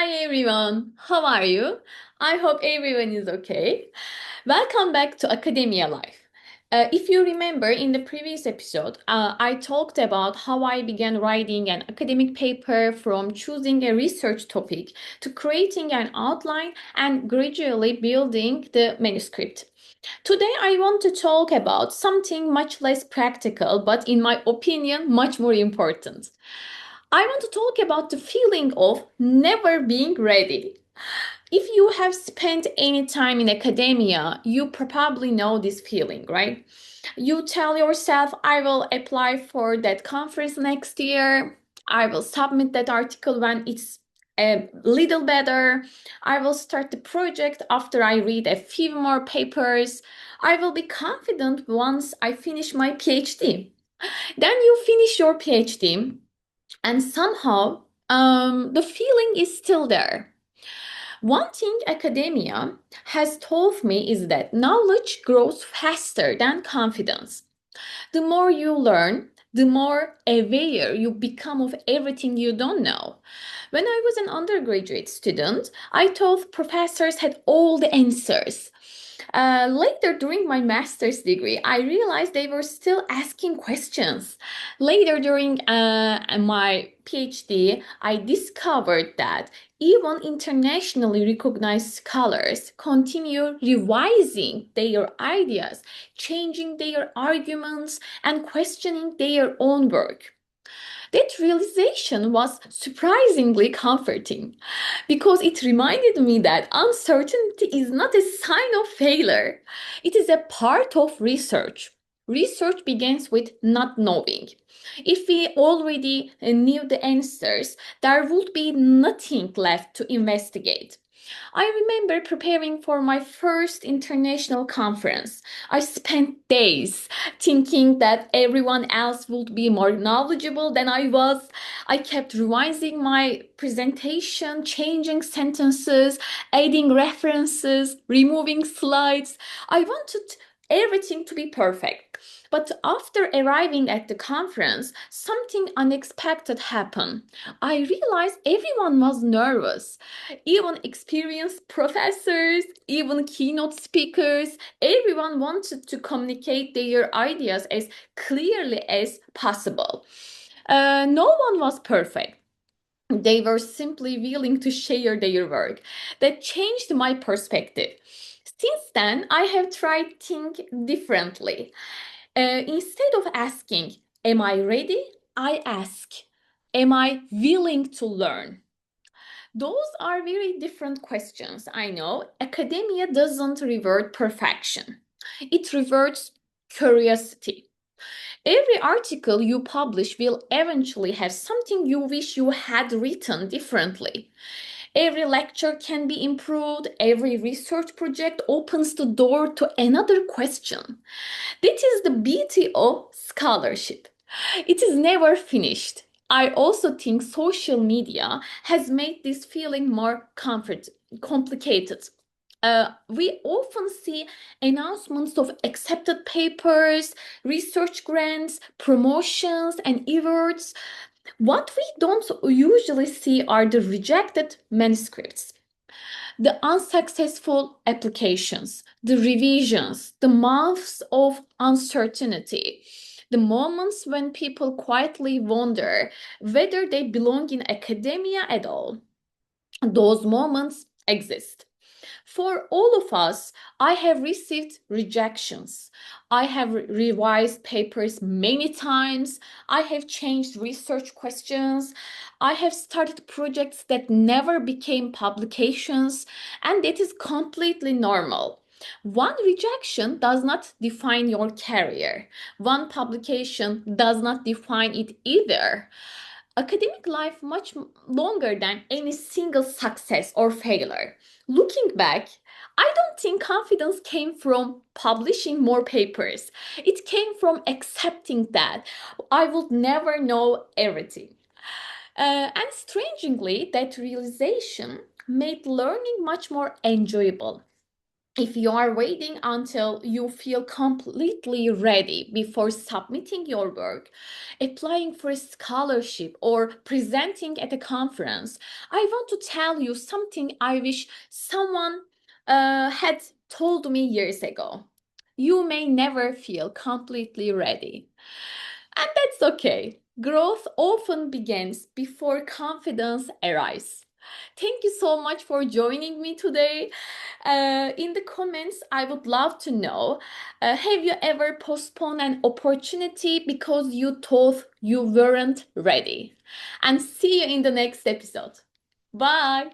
Hi everyone, how are you? I hope everyone is okay. Welcome back to Academia Life. If you remember in the previous episode, I talked about how I began writing an academic paper from choosing a research topic to creating an outline and gradually building the manuscript. Today, I want to talk about something much less practical, but in my opinion, much more important. I want to talk about the feeling of never being ready. If you have spent any time in academia, you probably know this feeling, right? You tell yourself, I will apply for that conference next year. I will submit that article when it's a little better. I will start the project after I read a few more papers. I will be confident once I finish my PhD. Then you finish your PhD and somehow the feeling is still there. One thing academia has taught me is that knowledge grows faster than confidence. The more you learn, the more aware you become of everything you don't know. When I was an undergraduate student, I thought professors had all the answers. Later, during my master's degree, I realized they were still asking questions. Later, during my PhD, I discovered that even internationally recognized scholars continue revising their ideas, changing their arguments, and questioning their own work. That realization was surprisingly comforting because it reminded me that uncertainty is not a sign of failure, it is a part of research. Research begins with not knowing. If we already knew the answers, there would be nothing left to investigate. I remember preparing for my first international conference. I spent days thinking that everyone else would be more knowledgeable than I was. I kept revising my presentation, changing sentences, adding references, removing slides. I wanted everything to be perfect. But after arriving at the conference, something unexpected happened. I realized everyone was nervous. Even experienced professors, even keynote speakers, everyone wanted to communicate their ideas as clearly as possible. No one was perfect. They were simply willing to share their work. That changed my perspective. Since then, I have tried think differently. Instead of asking, am I ready? I ask, am I willing to learn? Those are very different questions. I know academia doesn't reward perfection, it rewards curiosity. Every article you publish will eventually have something you wish you had written differently. Every lecture can be improved, every research project opens the door to another question. That is the beauty of scholarship. It is never finished. I also think social media has made this feeling more complicated. We often see announcements of accepted papers, research grants, promotions, and awards. What we don't usually see are the rejected manuscripts, the unsuccessful applications, the revisions, the months of uncertainty, the moments when people quietly wonder whether they belong in academia at all. Those moments exist. For all of us, I have received rejections. I have revised papers many times. I have changed research questions. I have started projects that never became publications, and that is completely normal. One rejection does not define your career. One publication does not define it either. Academic life much longer than any single success or failure. Looking back, I don't think confidence came from publishing more papers. It came from accepting that I would never know everything. And strangely, that realization made learning much more enjoyable. If you are waiting until you feel completely ready before submitting your work, applying for a scholarship, or presenting at a conference, I want to tell you something I wish someone had told me years ago. You may never feel completely ready. And that's okay. Growth often begins before confidence arrives. Thank you so much for joining me today. In the comments, I would love to know, have you ever postponed an opportunity because you thought you weren't ready? And see you in the next episode. Bye.